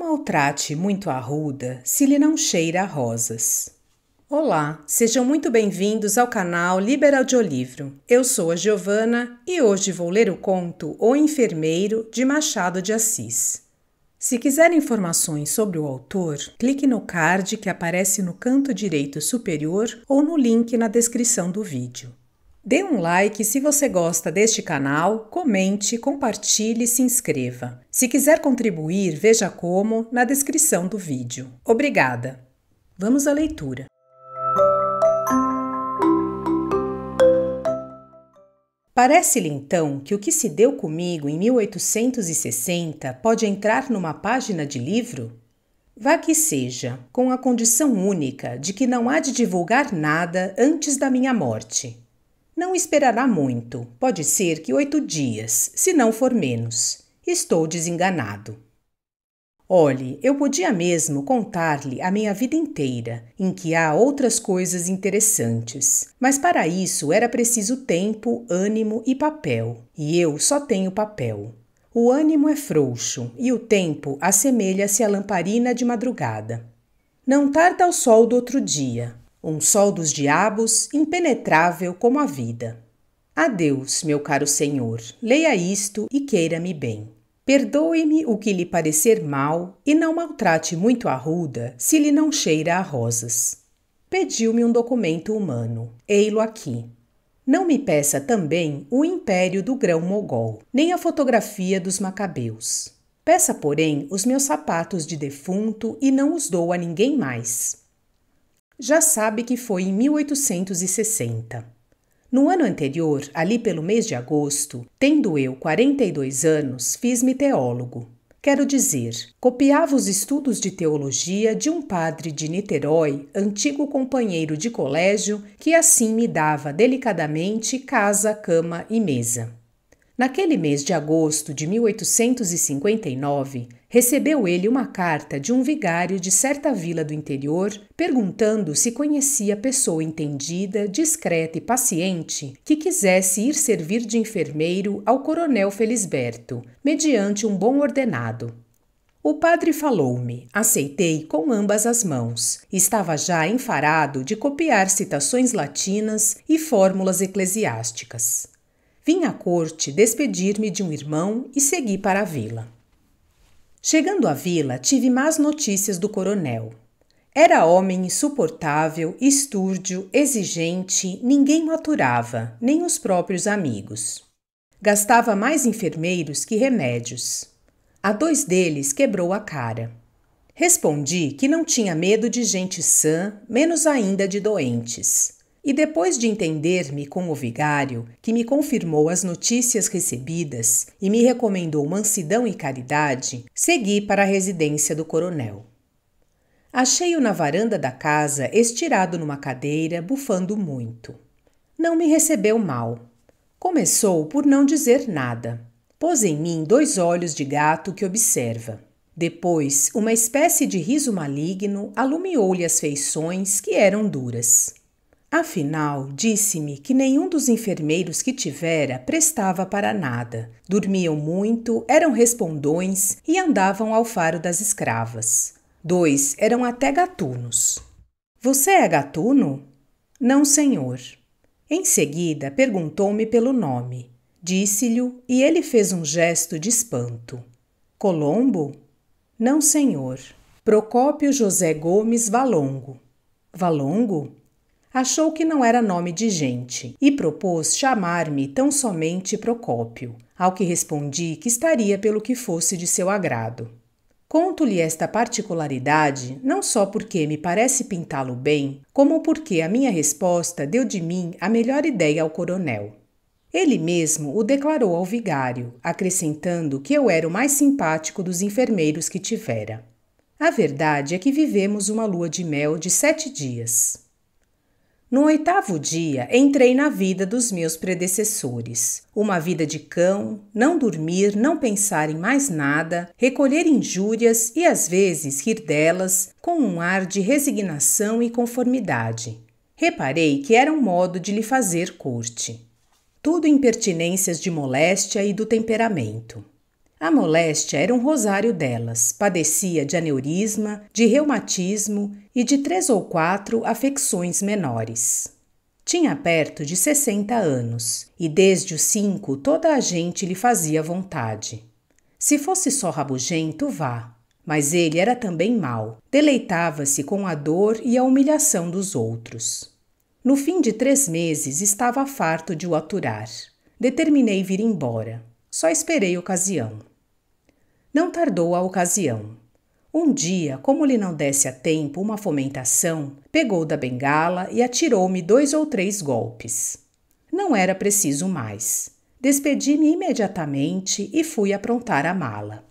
maltrate muito a arruda se lhe não cheira a rosas. Olá, sejam muito bem-vindos ao canal Liber Audiolivro. Eu sou a Giovana e hoje vou ler o conto O Enfermeiro, de Machado de Assis. Se quiser informações sobre o autor, clique no card que aparece no canto direito superior ou no link na descrição do vídeo. Dê um like se você gosta deste canal, comente, compartilhe e se inscreva. Se quiser contribuir, veja como na descrição do vídeo. Obrigada! Vamos à leitura. Parece-lhe então que o que se deu comigo em 1860 pode entrar numa página de livro? Vá que seja, com a condição única de que não há de divulgar nada antes da minha morte. Não esperará muito, pode ser que 8 dias, se não for menos. Estou desenganado. Olhe, eu podia mesmo contar-lhe a minha vida inteira, em que há outras coisas interessantes, mas para isso era preciso tempo, ânimo e papel, e eu só tenho papel. O ânimo é frouxo e o tempo assemelha-se à lamparina de madrugada. Não tarda o sol do outro dia, um sol dos diabos, impenetrável como a vida. Adeus, meu caro senhor, leia isto e queira-me bem. Perdoe-me o que lhe parecer mal e não maltrate muito a arruda se lhe não cheira a rosas. Pediu-me um documento humano. Ei-lo aqui. Não me peça também o império do grão-mogol, nem a fotografia dos macabeus. Peça, porém, os meus sapatos de defunto e não os dou a ninguém mais. Já sabe que foi em 1860. No ano anterior, ali pelo mês de agosto, tendo eu 42 anos, fiz-me teólogo. Quero dizer, copiava os estudos de teologia de um padre de Niterói, antigo companheiro de colégio, que assim me dava delicadamente casa, cama e mesa. Naquele mês de agosto de 1859, recebeu ele uma carta de um vigário de certa vila do interior, perguntando se conhecia pessoa entendida, discreta e paciente que quisesse ir servir de enfermeiro ao coronel Felisberto, mediante um bom ordenado. O padre falou-me, aceitei com ambas as mãos. Estava já enfarado de copiar citações latinas e fórmulas eclesiásticas. Vim à corte despedir-me de um irmão e segui para a vila. Chegando à vila, tive más notícias do coronel. Era homem insuportável, estúrdio, exigente, ninguém o aturava, nem os próprios amigos. Gastava mais enfermeiros que remédios. A 2 deles quebrou a cara. Respondi que não tinha medo de gente sã, menos ainda de doentes. E depois de entender-me com o vigário, que me confirmou as notícias recebidas e me recomendou mansidão e caridade, segui para a residência do coronel. Achei-o na varanda da casa, estirado numa cadeira, bufando muito. Não me recebeu mal. Começou por não dizer nada. Pôs em mim 2 olhos de gato que observa. Depois, uma espécie de riso maligno alumiou-lhe as feições, que eram duras. Afinal, disse-me que nenhum dos enfermeiros que tivera prestava para nada. Dormiam muito, eram respondões e andavam ao faro das escravas. 2 eram até gatunos. Você é gatuno? Não, senhor. Em seguida, perguntou-me pelo nome. Disse-lhe e ele fez um gesto de espanto. Colombo? Não, senhor. Procópio José Gomes Valongo. Valongo? Achou que não era nome de gente e propôs chamar-me tão somente Procópio, ao que respondi que estaria pelo que fosse de seu agrado. Conto-lhe esta particularidade não só porque me parece pintá-lo bem, como porque a minha resposta deu de mim a melhor ideia ao coronel. Ele mesmo o declarou ao vigário, acrescentando que eu era o mais simpático dos enfermeiros que tivera. A verdade é que vivemos uma lua de mel de 7 dias. No 8º dia, entrei na vida dos meus predecessores. Uma vida de cão, não dormir, não pensar em mais nada, recolher injúrias e às vezes rir delas com um ar de resignação e conformidade. Reparei que era um modo de lhe fazer corte. Tudo impertinências de moléstia e do temperamento. A moléstia era um rosário delas, padecia de aneurisma, de reumatismo e de 3 ou 4 afecções menores. Tinha perto de 60 anos e desde os 5 toda a gente lhe fazia vontade. Se fosse só rabugento, vá, mas ele era também mau, deleitava-se com a dor e a humilhação dos outros. No fim de 3 meses estava farto de o aturar. Determinei vir embora. Só esperei ocasião. Não tardou a ocasião. Um dia, como lhe não desse a tempo uma fomentação, pegou da bengala e atirou-me 2 ou 3 golpes. Não era preciso mais. Despedi-me imediatamente e fui aprontar a mala.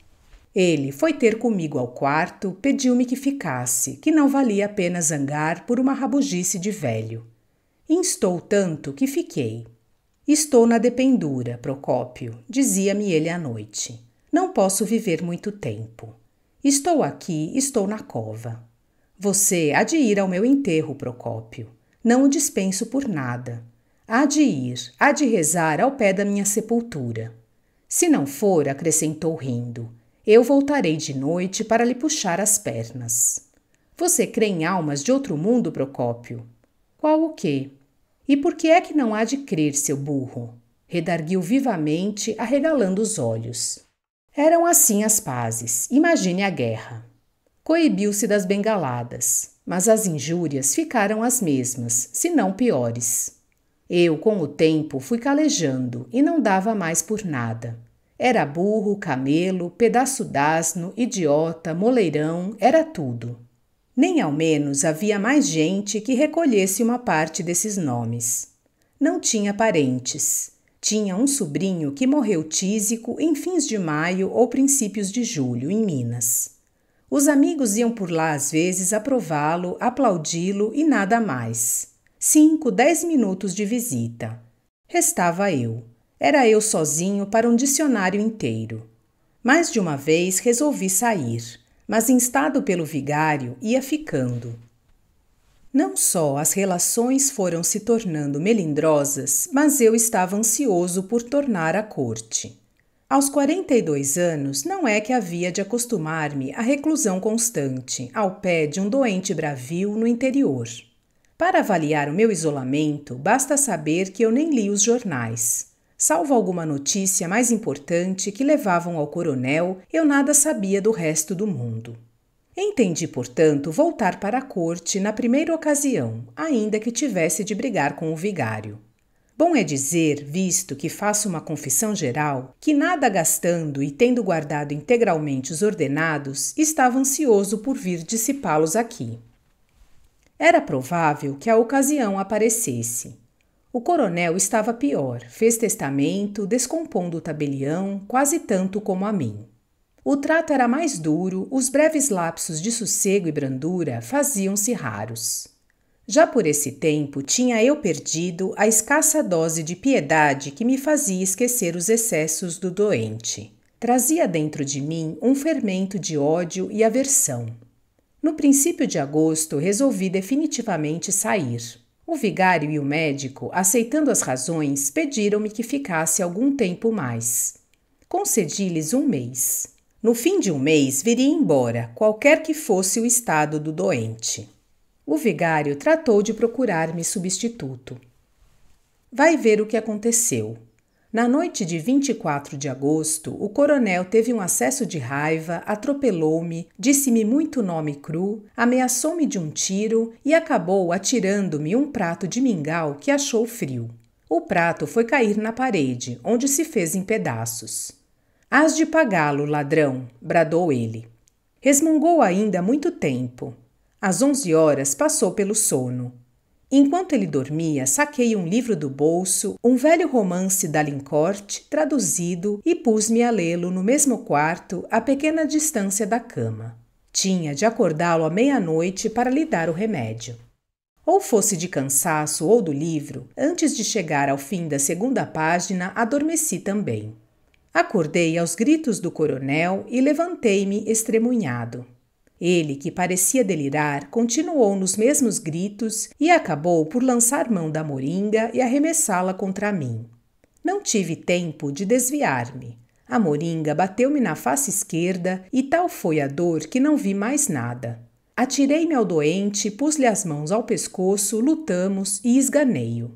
Ele foi ter comigo ao quarto, pediu-me que ficasse, que não valia a pena zangar por uma rabugice de velho. Instou tanto que fiquei. Estou na dependura, Procópio, dizia-me ele à noite. Não posso viver muito tempo. Estou aqui, estou na cova. Você há de ir ao meu enterro, Procópio. Não o dispenso por nada. Há de ir, há de rezar ao pé da minha sepultura. Se não for, acrescentou rindo, eu voltarei de noite para lhe puxar as pernas. Você crê em almas de outro mundo, Procópio? Qual o quê? E por que é que não há de crer, seu burro? Redarguiu vivamente, arregalando os olhos. Eram assim as pazes, imagine a guerra. Coibiu-se das bengaladas, mas as injúrias ficaram as mesmas, se não piores. Eu, com o tempo, fui calejando e não dava mais por nada. Era burro, camelo, pedaço d'asno, idiota, moleirão, era tudo. Nem ao menos havia mais gente que recolhesse uma parte desses nomes. Não tinha parentes. Tinha um sobrinho que morreu tísico em fins de maio ou princípios de julho, em Minas. Os amigos iam por lá às vezes aprová-lo, aplaudi-lo e nada mais. 5, 10 minutos de visita. Restava eu. Era eu sozinho para um dicionário inteiro. Mais de uma vez resolvi sair, mas instado pelo vigário ia ficando. Não só as relações foram se tornando melindrosas, mas eu estava ansioso por tornar à corte. Aos 42 anos, não é que havia de acostumar-me à reclusão constante, ao pé de um doente bravio no interior. Para avaliar o meu isolamento, basta saber que eu nem li os jornais. Salvo alguma notícia mais importante que levavam ao coronel, eu nada sabia do resto do mundo. Entendi, portanto, voltar para a corte na primeira ocasião, ainda que tivesse de brigar com o vigário. Bom é dizer, visto que faço uma confissão geral, que nada gastando e tendo guardado integralmente os ordenados, estava ansioso por vir dissipá-los aqui. Era provável que a ocasião aparecesse. O coronel estava pior, fez testamento, descompondo o tabelião, quase tanto como a mim. O trato era mais duro, os breves lapsos de sossego e brandura faziam-se raros. Já por esse tempo tinha eu perdido a escassa dose de piedade que me fazia esquecer os excessos do doente. Trazia dentro de mim um fermento de ódio e aversão. No princípio de agosto resolvi definitivamente sair. O vigário e o médico, aceitando as razões, pediram-me que ficasse algum tempo mais. Concedi-lhes 1 mês. No fim de 1 mês viria embora, qualquer que fosse o estado do doente. O vigário tratou de procurar-me substituto. Vai ver o que aconteceu. Na noite de 24 de agosto, o coronel teve um acesso de raiva, atropelou-me, disse-me muito nome cru, ameaçou-me de um tiro e acabou atirando-me um prato de mingau que achou frio. O prato foi cair na parede, onde se fez em pedaços. Hás de pagá-lo, ladrão, bradou ele. Resmungou ainda muito tempo. Às 11 horas passou pelo sono. Enquanto ele dormia, saquei um livro do bolso, um velho romance d'Alincourt, traduzido, e pus-me a lê-lo no mesmo quarto, a pequena distância da cama. Tinha de acordá-lo à meia-noite para lhe dar o remédio. Ou fosse de cansaço ou do livro, antes de chegar ao fim da 2ª página, adormeci também. Acordei aos gritos do coronel e levantei-me estremunhado. Ele, que parecia delirar, continuou nos mesmos gritos e acabou por lançar mão da moringa e arremessá-la contra mim. Não tive tempo de desviar-me. A moringa bateu-me na face esquerda e tal foi a dor que não vi mais nada. Atirei-me ao doente, pus-lhe as mãos ao pescoço, lutamos e esganei-o.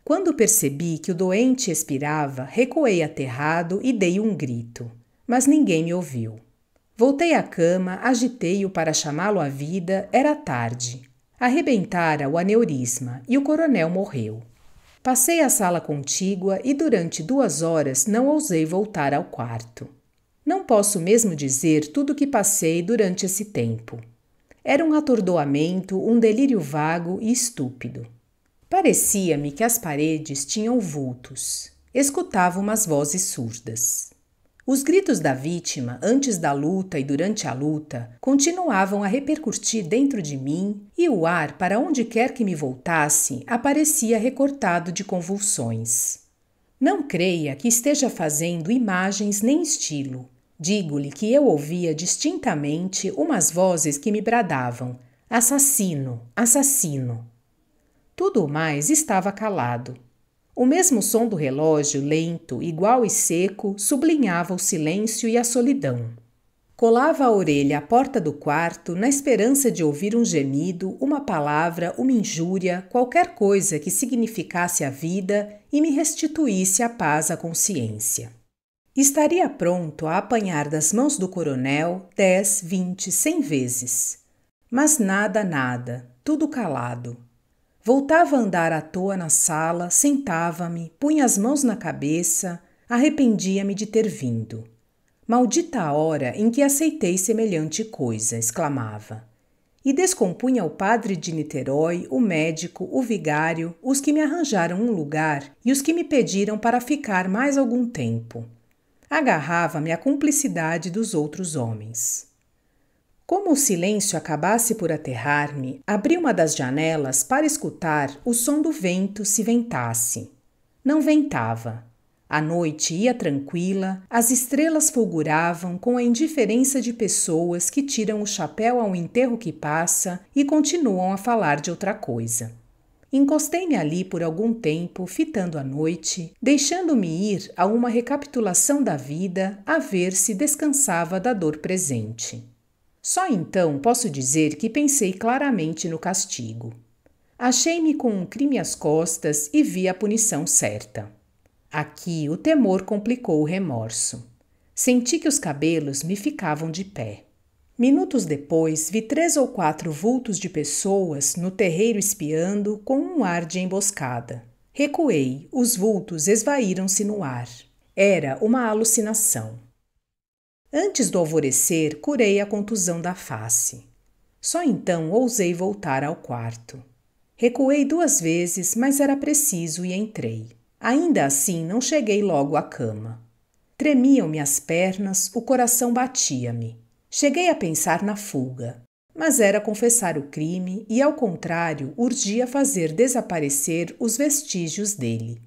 Quando percebi que o doente expirava, recuei aterrado e dei um grito, mas ninguém me ouviu. Voltei à cama, agitei-o para chamá-lo à vida, era tarde. Arrebentara o aneurisma e o coronel morreu. Passei a sala contígua e durante 2 horas não ousei voltar ao quarto. Não posso mesmo dizer tudo o que passei durante esse tempo. Era um atordoamento, um delírio vago e estúpido. Parecia-me que as paredes tinham vultos. Escutava umas vozes surdas. Os gritos da vítima, antes da luta e durante a luta, continuavam a repercutir dentro de mim e o ar, para onde quer que me voltasse, aparecia recortado de convulsões. Não creia que esteja fazendo imagens nem estilo. Digo-lhe que eu ouvia distintamente umas vozes que me bradavam: assassino, assassino. Tudo o mais estava calado. O mesmo som do relógio, lento, igual e seco, sublinhava o silêncio e a solidão. Colava a orelha à porta do quarto na esperança de ouvir um gemido, uma palavra, uma injúria, qualquer coisa que significasse a vida e me restituísse a paz à consciência. Estaria pronto a apanhar das mãos do coronel 10, 20, 100 vezes. Mas nada, tudo calado. Voltava a andar à toa na sala, sentava-me, punha as mãos na cabeça, arrependia-me de ter vindo. Maldita a hora em que aceitei semelhante coisa, exclamava. E descompunha o padre de Niterói, o médico, o vigário, os que me arranjaram um lugar e os que me pediram para ficar mais algum tempo. Agarrava-me à cumplicidade dos outros homens. Como o silêncio acabasse por aterrar-me, abri uma das janelas para escutar o som do vento se ventasse. Não ventava. A noite ia tranquila, as estrelas fulguravam com a indiferença de pessoas que tiram o chapéu ao enterro que passa e continuam a falar de outra coisa. Encostei-me ali por algum tempo, fitando a noite, deixando-me ir a uma recapitulação da vida, a ver se descansava da dor presente. Só então posso dizer que pensei claramente no castigo. Achei-me com um crime às costas e vi a punição certa. Aqui o temor complicou o remorso. Senti que os cabelos me ficavam de pé. Minutos depois, vi 3 ou 4 vultos de pessoas no terreiro espiando com um ar de emboscada. Recuei, os vultos esvaíram-se no ar. Era uma alucinação. Antes do alvorecer, curei a contusão da face. Só então ousei voltar ao quarto. Recuei 2 vezes, mas era preciso e entrei. Ainda assim, não cheguei logo à cama. Tremiam-me as pernas, o coração batia-me. Cheguei a pensar na fuga, mas era confessar o crime e, ao contrário, urgia fazer desaparecer os vestígios dele.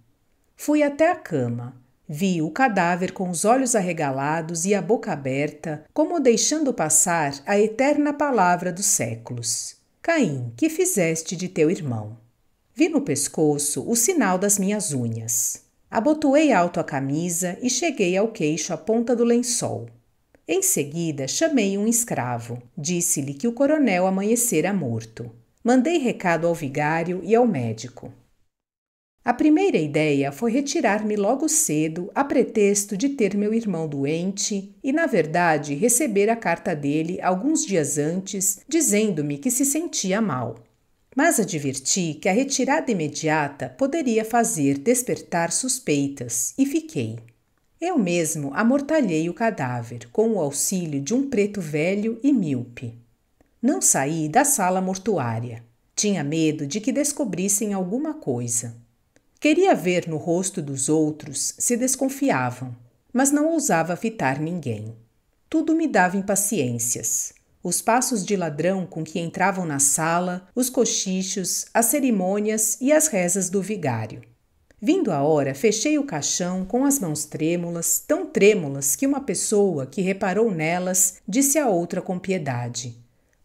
Fui até a cama. Vi o cadáver com os olhos arregalados e a boca aberta, como deixando passar a eterna palavra dos séculos. Caim, que fizeste de teu irmão? Vi no pescoço o sinal das minhas unhas. Abotoei alto a camisa e cheguei ao queixo a ponta do lençol. Em seguida, chamei um escravo. Disse-lhe que o coronel amanhecera morto. Mandei recado ao vigário e ao médico. A primeira ideia foi retirar-me logo cedo, a pretexto de ter meu irmão doente e, na verdade, receber a carta dele alguns dias antes, dizendo-me que se sentia mal. Mas adverti que a retirada imediata poderia fazer despertar suspeitas e fiquei. Eu mesmo amortalhei o cadáver com o auxílio de um preto velho e míope. Não saí da sala mortuária. Tinha medo de que descobrissem alguma coisa. Queria ver no rosto dos outros se desconfiavam, mas não ousava fitar ninguém. Tudo me dava impaciências. Os passos de ladrão com que entravam na sala, os cochichos, as cerimônias e as rezas do vigário. Vindo a hora, fechei o caixão com as mãos trêmulas, tão trêmulas que uma pessoa que reparou nelas disse a outra com piedade: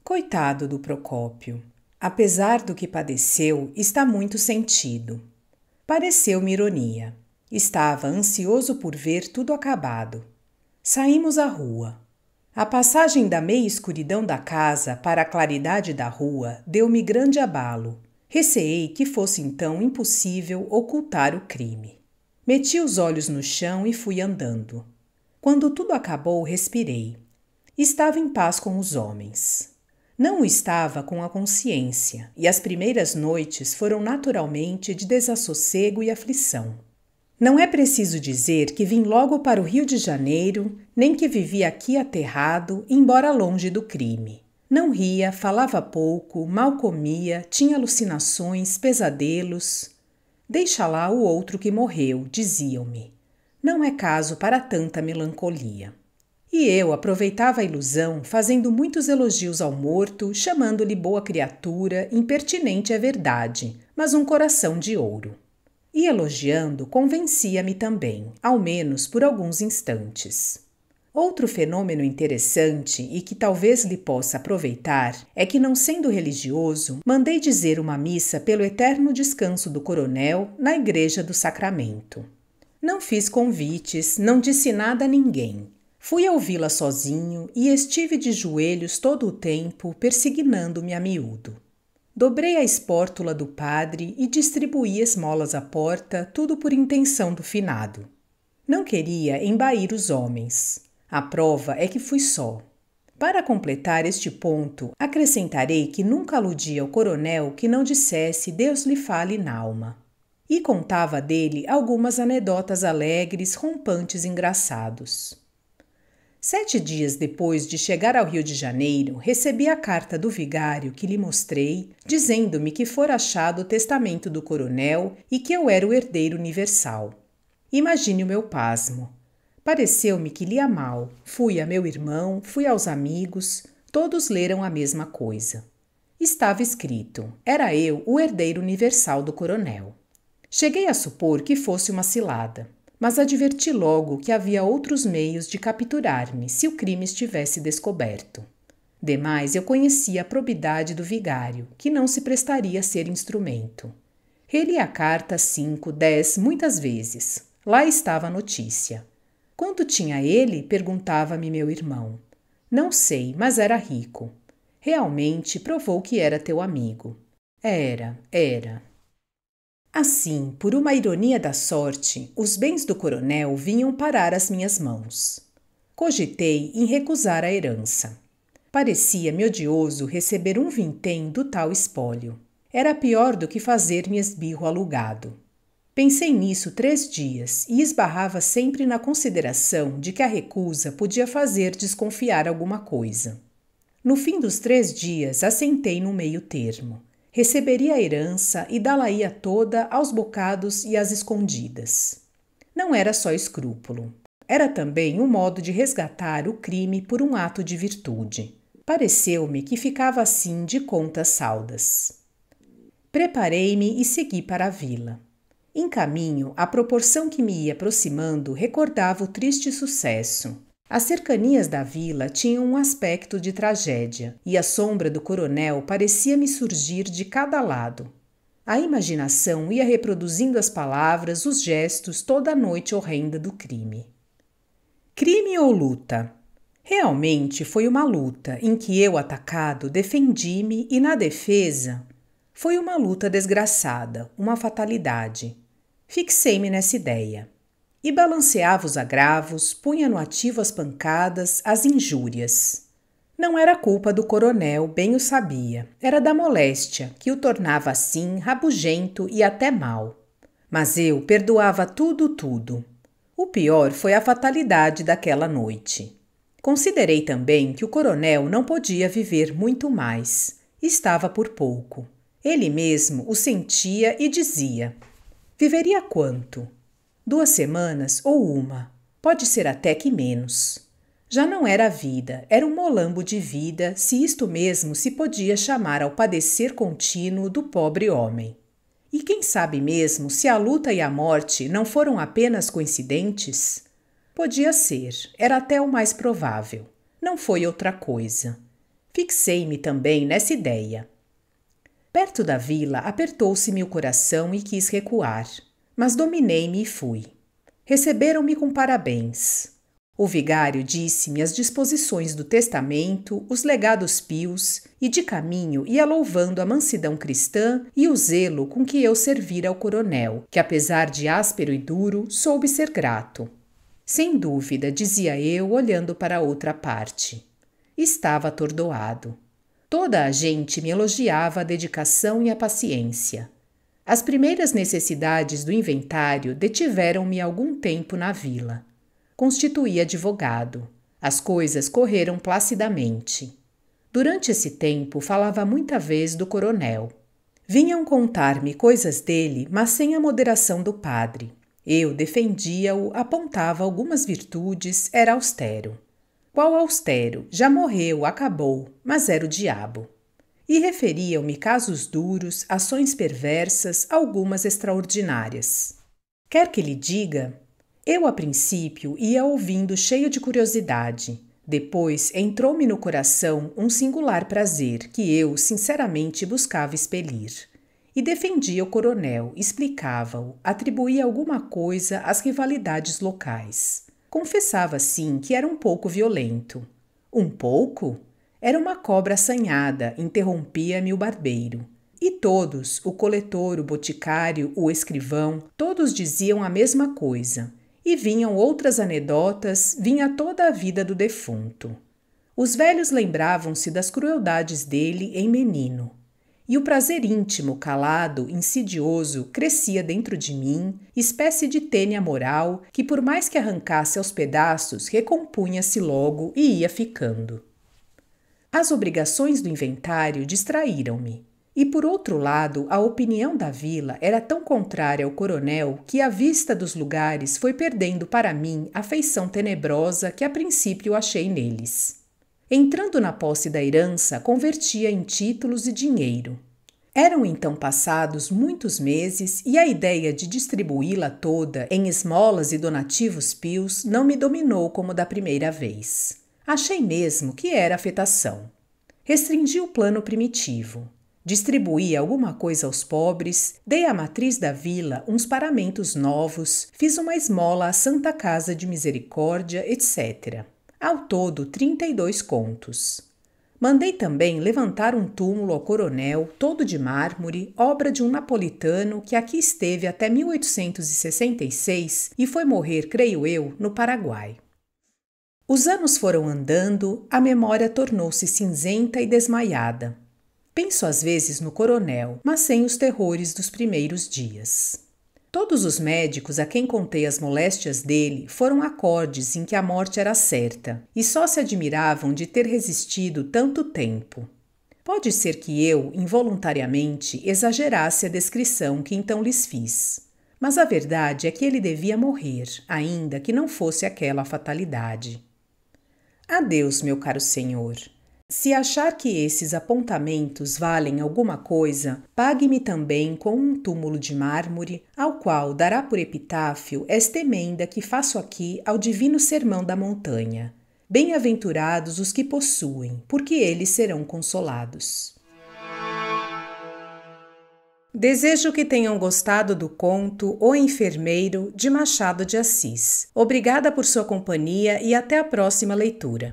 "Coitado do Procópio. Apesar do que padeceu, está muito sentido." Pareceu-me ironia. Estava ansioso por ver tudo acabado. Saímos à rua. A passagem da meia escuridão da casa para a claridade da rua deu-me grande abalo. Receei que fosse então impossível ocultar o crime. Meti os olhos no chão e fui andando. Quando tudo acabou, respirei. Estava em paz com os homens. Não o estava com a consciência, e as primeiras noites foram naturalmente de desassossego e aflição. Não é preciso dizer que vim logo para o Rio de Janeiro, nem que vivi aqui aterrado, embora longe do crime. Não ria, falava pouco, mal comia, tinha alucinações, pesadelos. Deixa lá o outro que morreu, diziam-me. Não é caso para tanta melancolia. E eu aproveitava a ilusão, fazendo muitos elogios ao morto, chamando-lhe boa criatura, impertinente é verdade, mas um coração de ouro. E elogiando, convencia-me também, ao menos por alguns instantes. Outro fenômeno interessante e que talvez lhe possa aproveitar é que, não sendo religioso, mandei dizer uma missa pelo eterno descanso do coronel na Igreja do Sacramento. Não fiz convites, não disse nada a ninguém. Fui a ouvi-la sozinho e estive de joelhos todo o tempo, persignando-me a miúdo. Dobrei a espórtula do padre e distribuí esmolas à porta, tudo por intenção do finado. Não queria embair os homens. A prova é que fui só. Para completar este ponto, acrescentarei que nunca aludi ao coronel que não dissesse Deus lhe fale n'alma. E contava dele algumas anedotas alegres, rompantes engraçados. 7 dias depois de chegar ao Rio de Janeiro, recebi a carta do vigário que lhe mostrei, dizendo-me que fora achado o testamento do coronel e que eu era o herdeiro universal. Imagine o meu pasmo. Pareceu-me que lia mal. Fui a meu irmão, fui aos amigos, todos leram a mesma coisa. Estava escrito, era eu o herdeiro universal do coronel. Cheguei a supor que fosse uma cilada, mas adverti logo que havia outros meios de capturar-me se o crime estivesse descoberto. Demais, eu conhecia a probidade do vigário, que não se prestaria a ser instrumento. Reli a carta 5, 10, muitas vezes. Lá estava a notícia. Quanto tinha ele? Perguntava-me meu irmão. Não sei, mas era rico. Realmente provou que era teu amigo. Era. Assim, por uma ironia da sorte, os bens do coronel vinham parar às minhas mãos. Cogitei em recusar a herança. Parecia-me odioso receber um vintém do tal espólio. Era pior do que fazer-me esbirro alugado. Pensei nisso 3 dias e esbarrava sempre na consideração de que a recusa podia fazer desconfiar alguma coisa. No fim dos 3 dias, assentei no meio termo. Receberia a herança e dá-la-ia toda aos bocados e às escondidas. Não era só escrúpulo. Era também um modo de resgatar o crime por um ato de virtude. Pareceu-me que ficava assim de contas saldas. Preparei-me e segui para a vila. Em caminho, à proporção que me ia aproximando, recordava o triste sucesso. As cercanias da vila tinham um aspecto de tragédia, e a sombra do coronel parecia-me surgir de cada lado. A imaginação ia reproduzindo as palavras, os gestos, toda a noite horrenda do crime. Crime ou luta? Realmente foi uma luta em que eu, atacado, defendi-me e, na defesa, foi uma luta desgraçada, uma fatalidade. Fixei-me nessa ideia. E balanceava os agravos, punha no ativo as pancadas, as injúrias. Não era culpa do coronel, bem o sabia. Era da moléstia, que o tornava assim, rabugento e até mau. Mas eu perdoava tudo. O pior foi a fatalidade daquela noite. Considerei também que o coronel não podia viver muito mais. Estava por pouco. Ele mesmo o sentia e dizia: viveria quanto? 2 semanas ou 1, pode ser até que menos. Já não era vida, era um molambo de vida, se isto mesmo se podia chamar ao padecer contínuo do pobre homem. E quem sabe mesmo se a luta e a morte não foram apenas coincidentes? Podia ser, era até o mais provável. Não foi outra coisa. Fixei-me também nessa ideia. Perto da vila, apertou-se-me o coração e quis recuar. Mas dominei-me e fui. Receberam-me com parabéns. O vigário disse-me as disposições do testamento, os legados pios, e de caminho ia louvando a mansidão cristã e o zelo com que eu servira ao coronel, que apesar de áspero e duro, soube ser grato. Sem dúvida, dizia eu, olhando para outra parte. Estava atordoado. Toda a gente me elogiava a dedicação e a paciência. As primeiras necessidades do inventário detiveram-me algum tempo na vila. Constituí advogado. As coisas correram placidamente. Durante esse tempo, falava muita vez do coronel. Vinham contar-me coisas dele, mas sem a moderação do padre. Eu defendia-o, apontava algumas virtudes, era austero. Qual austero? Já morreu, acabou, mas era o diabo. E referiam-me casos duros, ações perversas, algumas extraordinárias. Quer que lhe diga? Eu, a princípio, ia ouvindo cheio de curiosidade. Depois entrou-me no coração um singular prazer que eu, sinceramente, buscava expelir. E defendia o coronel, explicava-o, atribuía alguma coisa às rivalidades locais. Confessava, sim, que era um pouco violento. Um pouco? Era uma cobra assanhada, interrompia-me o barbeiro. E todos, o coletor, o boticário, o escrivão, todos diziam a mesma coisa. E vinham outras anedotas, vinha toda a vida do defunto. Os velhos lembravam-se das crueldades dele em menino. E o prazer íntimo, calado, insidioso, crescia dentro de mim, espécie de tênia moral que, por mais que arrancasse aos pedaços, recompunha-se logo e ia ficando. As obrigações do inventário distraíram-me. E, por outro lado, a opinião da vila era tão contrária ao coronel que a vista dos lugares foi perdendo para mim a feição tenebrosa que a princípio achei neles. Entrando na posse da herança, convertia em títulos e dinheiro. Eram então passados muitos meses e a ideia de distribuí-la toda em esmolas e donativos pios não me dominou como da primeira vez. Achei mesmo que era afetação. Restringi o plano primitivo. Distribuí alguma coisa aos pobres, dei à matriz da vila uns paramentos novos, fiz uma esmola à Santa Casa de Misericórdia, etc. Ao todo, 32 contos. Mandei também levantar um túmulo ao coronel, todo de mármore, obra de um napolitano que aqui esteve até 1866 e foi morrer, creio eu, no Paraguai. Os anos foram andando, a memória tornou-se cinzenta e desmaiada. Penso às vezes no coronel, mas sem os terrores dos primeiros dias. Todos os médicos a quem contei as moléstias dele foram acordes em que a morte era certa e só se admiravam de ter resistido tanto tempo. Pode ser que eu, involuntariamente, exagerasse a descrição que então lhes fiz. Mas a verdade é que ele devia morrer, ainda que não fosse aquela a fatalidade. Adeus, meu caro senhor. Se achar que esses apontamentos valem alguma coisa, pague-me também com um túmulo de mármore, ao qual dará por epitáfio esta emenda que faço aqui ao divino sermão da montanha. Bem-aventurados os que possuem, porque eles serão consolados. Desejo que tenham gostado do conto O Enfermeiro, de Machado de Assis. Obrigada por sua companhia e até a próxima leitura.